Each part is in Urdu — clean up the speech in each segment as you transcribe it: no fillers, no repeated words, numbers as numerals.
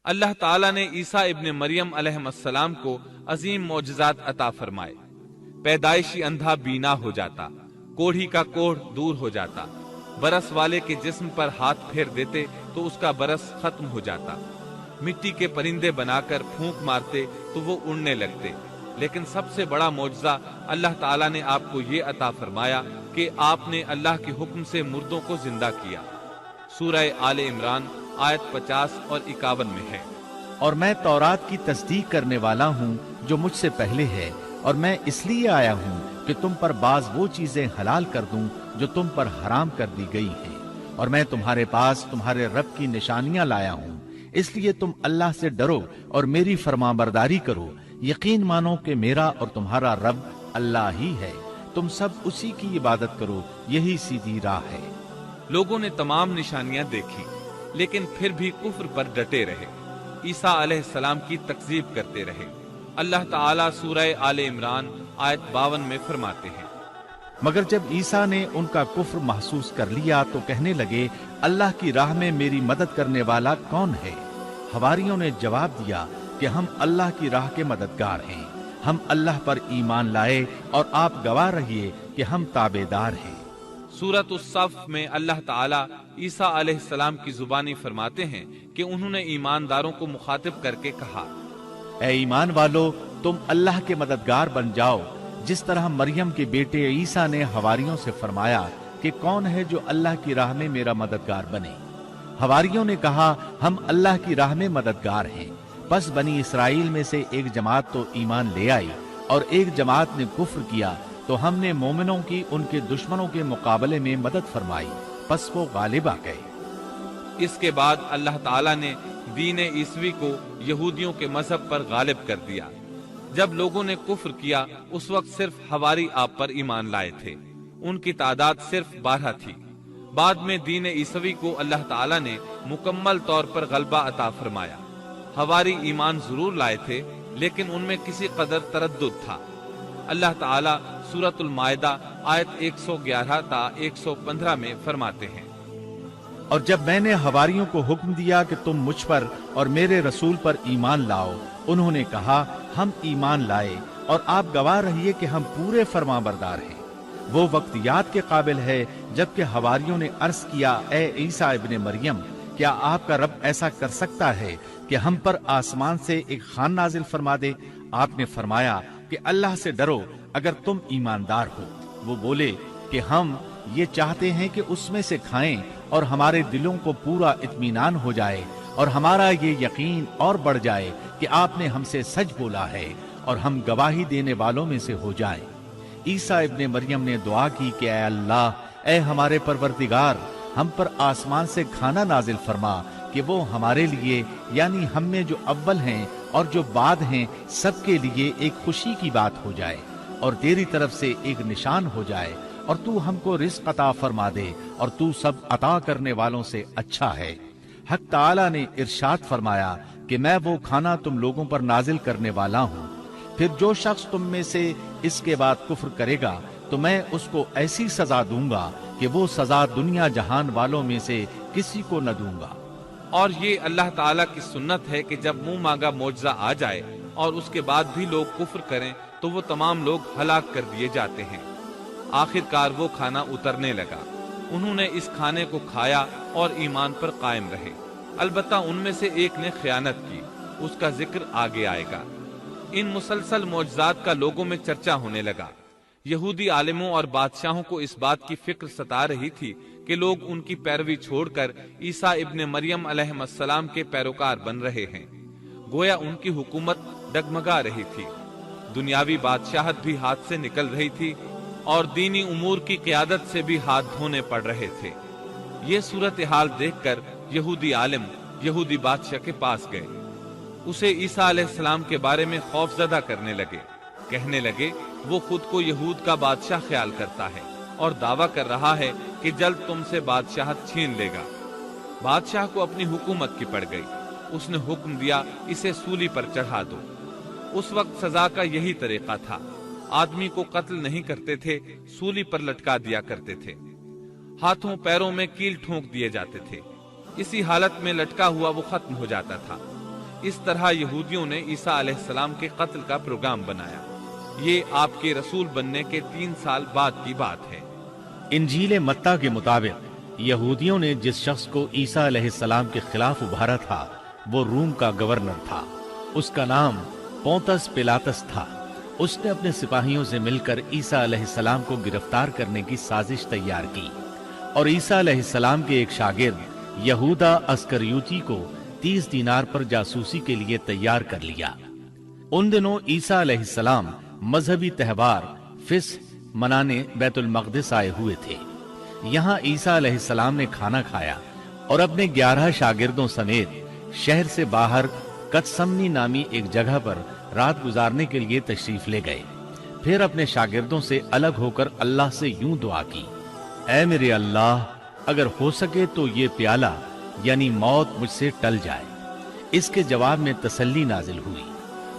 اللہ تعالیٰ نے عیسیٰ ابن مریم علیہ السلام کو عظیم معجزات عطا فرمائے۔ پیدائشی اندھا بینا ہو جاتا، کوڑھی کا کوڑھ دور ہو جاتا، برس والے کے جسم پر ہاتھ پھیر دیتے تو اس کا برس ختم ہو جاتا، مٹی کے پرندے بنا کر پھونک مارتے تو وہ اڑنے لگتے۔ لیکن سب سے بڑا معجزہ اللہ تعالیٰ نے آپ کو یہ عطا فرمایا کہ آپ نے اللہ کے حکم سے مردوں کو زندہ کیا۔ سورہ آل عمران آیت 50 اور 51 میں ہے۔ اور میں تورات کی تصدیق کرنے والا ہوں جو مجھ سے پہلے ہے، اور میں اس لیے آیا ہوں کہ تم پر بعض وہ چیزیں حلال کر دوں جو تم پر حرام کر دی گئی ہیں، اور میں تمہارے پاس تمہارے رب کی نشانیاں لایا ہوں، اس لیے تم اللہ سے ڈرو اور میری فرمانبرداری کرو۔ یقین مانو کہ میرا اور تمہارا رب اللہ ہی ہے، تم سب اسی کی عبادت کرو، یہی سیدھی راہ ہے۔ لوگوں نے تمام نشانیاں دیکھی لیکن پھر بھی کفر پر ڈٹے رہے، عیسیٰ علیہ السلام کی تکذیب کرتے رہے۔ اللہ تعالیٰ سورہ آل عمران آیت 52 میں فرماتے ہیں، مگر جب عیسیٰ نے ان کا کفر محسوس کر لیا تو کہنے لگے، اللہ کی راہ میں میری مدد کرنے والا کون ہے؟ حواریوں نے جواب دیا کہ ہم اللہ کی راہ کے مددگار ہیں، ہم اللہ پر ایمان لائے اور آپ گواہ رہیے کہ ہم تابعدار ہیں۔ سورۃ الصف میں اللہ تعالیٰ عیسیٰ علیہ السلام کی زبانی فرماتے ہیں کہ انہوں نے ایمانداروں کو مخاطب کر کے کہا، اے ایمان والو، تم اللہ کے مددگار بن جاؤ، جس طرح مریم کے بیٹے عیسیٰ نے حواریوں سے فرمایا کہ کون ہے جو اللہ کی راہ میں میرا مددگار بنے؟ حواریوں نے کہا، ہم اللہ کی راہ میں مددگار ہیں۔ پس بنی اسرائیل میں سے ایک جماعت تو ایمان لے آئی اور ایک جماعت نے کفر کیا، تو ہم نے مومنوں کی ان کے دشمنوں کے مقابلے میں مدد فرمائی، پس وہ غالب آ گئے۔ اس کے بعد اللہ تعالیٰ نے دین عیسوی کو یہودیوں کے مذہب پر غالب کر دیا۔ جب لوگوں نے کفر کیا اس وقت صرف حواری آپ پر ایمان لائے تھے، ان کی تعداد صرف 12 تھی۔ بعد میں دین عیسوی کو اللہ تعالیٰ نے مکمل طور پر غلبہ عطا فرمایا۔ حواری ایمان ضرور لائے تھے لیکن ان میں کسی قدر تردد تھا۔ اللہ تعالیٰ سورۃ المائدہ آیت 111 تا 115 میں فرماتے ہیں، اور جب میں نے حواریوں کو حکم دیا کہ تم مجھ پر اور میرے رسول پر ایمان لاؤ، انہوں نے کہا، ہم ایمان لائے اور آپ گواہ رہیے کہ ہم پورے فرمانبردار ہیں۔ وہ وقت یاد کے قابل ہے جبکہ حواریوں نے عرض کیا، اے عیسیٰ ابن مریم، کیا آپ کا رب ایسا کر سکتا ہے کہ ہم پر آسمان سے ایک خوان نازل فرما دے؟ آپ نے فرمایا کہ اللہ سے ڈرو اگر تم ایماندار ہو۔ وہ بولے کہ ہم یہ چاہتے ہیں کہ اس میں سے کھائیں اور ہمارے دلوں کو پورا اطمینان ہو جائے اور ہمارا یہ یقین اور بڑھ جائے کہ آپ نے ہم سے سچ بولا ہے اور ہم گواہی دینے والوں میں سے ہو جائیں۔ عیسیٰ ابن مریم نے دعا کی کہ اے اللہ، اے ہمارے پروردگار، ہم پر آسمان سے کھانا نازل فرما کہ وہ ہمارے لیے، یعنی ہم میں جو اول ہیں اور جو بعد ہیں، سب کے لیے ایک خوشی کی بات ہو جائے اور تیری طرف سے ایک نشان ہو جائے، اور تو ہم کو رزق عطا فرما دے، اور تو سب عطا کرنے والوں سے اچھا ہے۔ حق تعالی نے ارشاد فرمایا کہ میں وہ کھانا تم لوگوں پر نازل کرنے والا ہوں، پھر جو شخص تم میں سے اس کے بعد کفر کرے گا تو میں اس کو ایسی سزا دوں گا کہ وہ سزا دنیا جہان والوں میں سے کسی کو نہ دوں گا۔ اور یہ اللہ تعالیٰ کی سنت ہے کہ جب منہ مانگا معجزہ آ جائے اور اس کے بعد بھی لوگ کفر کریں تو وہ تمام لوگ ہلاک کر دیے جاتے ہیں۔ آخر کار وہ کھانا اترنے لگا، انہوں نے اس کھانے کو کھایا اور ایمان پر قائم رہے، البتہ ان میں سے ایک نے خیانت کی، اس کا ذکر آگے آئے گا۔ ان مسلسل معجزات کا لوگوں میں چرچا ہونے لگا۔ یہودی عالموں اور بادشاہوں کو اس بات کی فکر ستا رہی تھی کہ لوگ ان کی پیروی چھوڑ کر عیسیٰ ابن مریم علیہ السلام کے پیروکار بن رہے ہیں، گویا ان کی حکومت ڈگمگا رہی تھی، دنیاوی بادشاہت بھی ہاتھ سے نکل رہی تھی اور دینی امور کی قیادت سے بھی ہاتھ دھونے پڑ رہے تھے۔ یہ صورتحال دیکھ کر یہودی عالم یہودی بادشاہ کے پاس گئے، اسے عیسیٰ علیہ السلام کے بارے میں خوف زدہ کرنے لگے، کہنے لگے وہ خود کو یہود کا بادشاہ خیال کرتا ہے اور دعویٰ کر رہا ہے کہ جلد تم سے بادشاہت چھین لے گا۔ بادشاہ کو اپنی حکومت کی پڑ گئی، اس نے حکم دیا اسے سولی پر چڑھا دو۔ اس وقت سزا کا یہی طریقہ تھا، آدمی کو قتل نہیں کرتے تھے، سولی پر لٹکا دیا کرتے تھے، ہاتھوں پیروں میں کیل ٹھونک دیے جاتے تھے، اسی حالت میں لٹکا ہوا وہ ختم ہو جاتا تھا۔ اس طرح یہودیوں نے عیسیٰ علیہ السلام کے قتل کا پروگرام بنایا۔ یہ آپ کے رسول بننے کے 3 سال بعد کی بات ہے۔ انجیل متی کے مطابق یہودیوں نے جس شخص کو عیسیٰ علیہ السلام کے خلاف ابھارا تھا وہ روم کا گورنر تھا۔ اس کا نام پونتس پیلاطس تھا۔ اس نے اپنے سپاہیوں سے مل کر عیسیٰ علیہ السلام کو گرفتار کرنے کی سازش تیار کی اور عیسیٰ علیہ السلام کے ایک شاگرد یہودا اسکریوتی کو 30 دینار پر جاسوسی کے لیے تیار کر لیا۔ ان دنوں عیسیٰ علیہ السلام مذہبی تہوار فصح منانے بیت المقدس آئے ہوئے تھے۔ یہاں عیسیٰ علیہ السلام نے کھانا کھایا اور اپنے 11 شاگردوں سمیت شہر سے باہر کتسمنی نامی ایک جگہ پر رات گزارنے کے لیے تشریف لے گئے۔ پھر اپنے شاگردوں سے الگ ہو کر اللہ سے یوں دعا کی، اے میرے اللہ، اگر ہو سکے تو یہ پیالہ یعنی موت مجھ سے ٹل جائے۔ اس کے جواب میں تسلی نازل ہوئی۔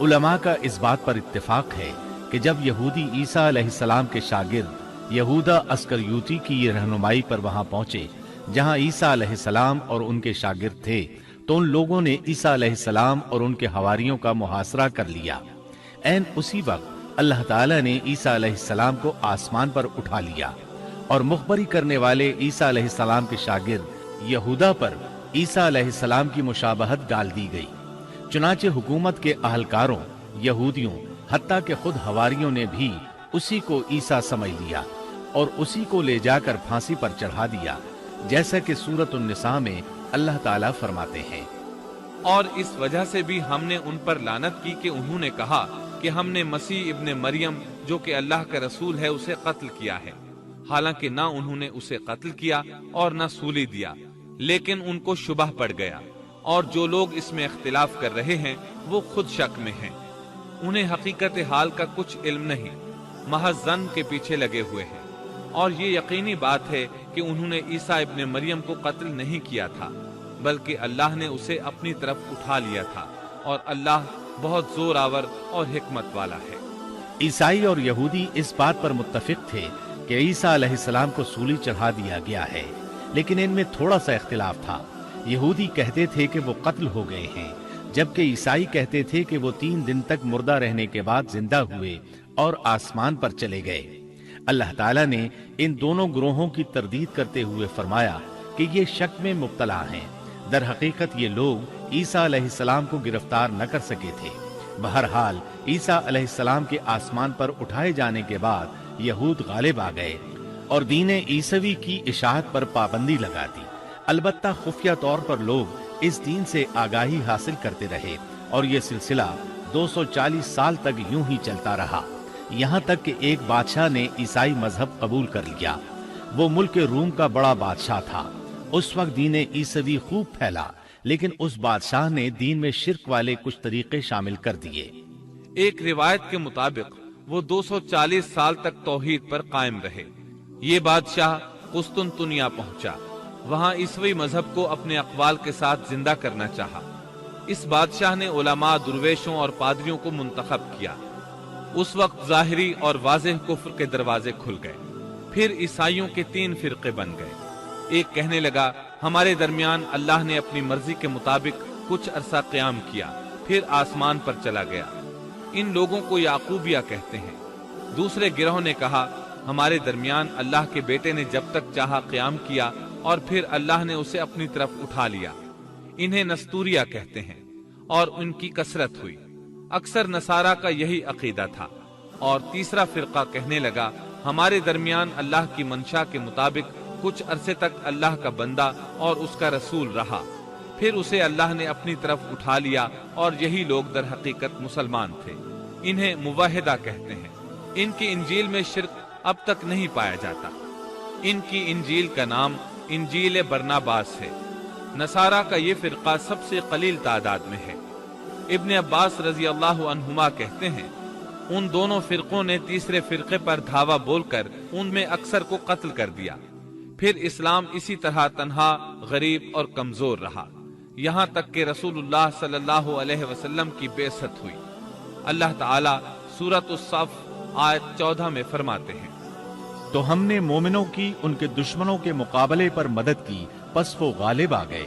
علماء کا اس بات پر اتفاق ہے کہ جب یہودی عیسیٰ علیہ السلام کے شاگرد یہودا اسکریوتی کی یہ رہنمائی پر وہاں پہنچے جہاں عیسیٰ علیہ السلام اور ان کے شاگرد تھے، تو ان لوگوں نے عیسیٰ علیہ السلام اور ان کے حواریوں کا محاصرہ کر لیا۔ عین اسی وقت اللہ تعالیٰ نے عیسیٰ علیہ السلام کو آسمان پر اٹھا لیا اور مخبری کرنے والے عیسیٰ علیہ السلام کے شاگرد یہودا پر عیسیٰ علیہ السلام کی مشابہت ڈال دی گئی۔ چنانچہ حکومت کے اہلکاروں، یہودیوں، حتیٰ کہ خود حواریوں نے بھی اسی کو عیسیٰ سمجھ لیا اور اسی کو لے جا کر پھانسی پر چڑھا دیا، جیسا کہ سورۃ النساء میں اللہ تعالیٰ فرماتے ہیں، اور اس وجہ سے بھی ہم نے ان پر لعنت کی کہ انہوں نے کہا کہ ہم نے مسیح ابن مریم جو کہ اللہ کا رسول ہے اسے قتل کیا ہے، حالانکہ نہ انہوں نے اسے قتل کیا اور نہ سولی دیا، لیکن ان کو شبہ پڑ گیا، اور جو لوگ اس میں اختلاف کر رہے ہیں وہ خود شک میں ہیں، انہیں حقیقت حال کا کچھ علم نہیں، محض ظن کے پیچھے لگے ہوئے ہیں۔ اور یہ یقینی بات ہے کہ انہوں نے عیسیٰ ابن مریم کو قتل نہیں کیا تھا، بلکہ اللہ نے اسے اپنی طرف اٹھا لیا تھا، اور اللہ بہت زور آور اور حکمت والا ہے۔ عیسائی اور یہودی اس بات پر متفق تھے کہ عیسیٰ علیہ السلام کو سولی چڑھا دیا گیا ہے، لیکن ان میں تھوڑا سا اختلاف تھا۔ یہودی کہتے تھے کہ وہ قتل ہو گئے ہیں، جبکہ عیسائی کہتے تھے کہ وہ 3 دن تک مردہ رہنے کے بعد زندہ ہوئے اور آسمان پر چلے گئے۔ اللہ تعالیٰ نے ان دونوں گروہوں کی تردید کرتے ہوئے فرمایا کہ یہ شک میں مبتلا ہیں۔ در حقیقت یہ لوگ عیسیٰ علیہ السلام کو گرفتار نہ کر سکے تھے۔ بہرحال عیسیٰ علیہ السلام کے آسمان پر اٹھائے جانے کے بعد یہود غالب آ گئے اور دین عیسوی کی اشاعت پر پابندی لگا دی۔ البتہ خفیہ طور پر لوگ اس دین سے آگاہی حاصل کرتے رہے اور یہ سلسلہ 240 سال تک یوں ہی چلتا رہا، یہاں تک کہ ایک بادشاہ نے عیسائی مذہب قبول کر لیا۔ وہ ملک روم کا بڑا بادشاہ تھا۔ اس وقت دین عیسوی خوب پھیلا، لیکن اس بادشاہ نے دین میں شرک والے کچھ طریقے شامل کر دیے۔ ایک روایت کے مطابق وہ 240 سال تک توحید پر قائم رہے۔ یہ بادشاہ قسطنطنیہ پہنچا، وہاں عیسوی مذہب کو اپنے اقوال کے ساتھ زندہ کرنا چاہا۔ اس بادشاہ نے علماء، درویشوں اور پادریوں کو منتخب کیا۔ اس وقت ظاہری اور واضح کفر کے دروازے کھل گئے۔ پھر عیسائیوں کے 3 فرقے بن گئے۔ ایک کہنے لگا ہمارے درمیان اللہ نے اپنی مرضی کے مطابق کچھ عرصہ قیام کیا، پھر آسمان پر چلا گیا، ان لوگوں کو یعقوبیہ کہتے ہیں۔ دوسرے گروہ نے کہا ہمارے درمیان اللہ کے بیٹے نے جب تک چاہا قیام کیا اور پھر اللہ نے اسے اپنی طرف اٹھا لیا، انہیں نستوریہ کہتے ہیں، اور ان کی کثرت ہوئی۔ اکثر نصارہ کا یہی عقیدہ تھا۔ اور تیسرا فرقہ کہنے لگا ہمارے درمیان اللہ کی منشا کے مطابق کچھ عرصے تک اللہ کا بندہ اور اس کا رسول رہا، پھر اسے اللہ نے اپنی طرف اٹھا لیا، اور یہی لوگ در حقیقت مسلمان تھے، انہیں موحدہ کہتے ہیں۔ ان کی انجیل میں شرک اب تک نہیں پایا جاتا۔ ان کی انجیل کا نام انجیل برناباس ہے۔ نصارہ کا یہ فرقہ سب سے قلیل تعداد میں ہے۔ ابن عباس رضی اللہ عنہما کہتے ہیں ان دونوں فرقوں نے تیسرے فرقے پر دھاوا بول کر ان میں اکثر کو قتل کر دیا۔ پھر اسلام اسی طرح تنہا، غریب اور کمزور رہا، یہاں تک کہ رسول اللہ صلی اللہ علیہ وسلم کی بعثت ہوئی۔ اللہ تعالیٰ سورۃ الصف آیت 14 میں فرماتے ہیں، تو ہم نے مومنوں کی ان کے دشمنوں کے مقابلے پر مدد کی، پس وہ غالب آ گئے۔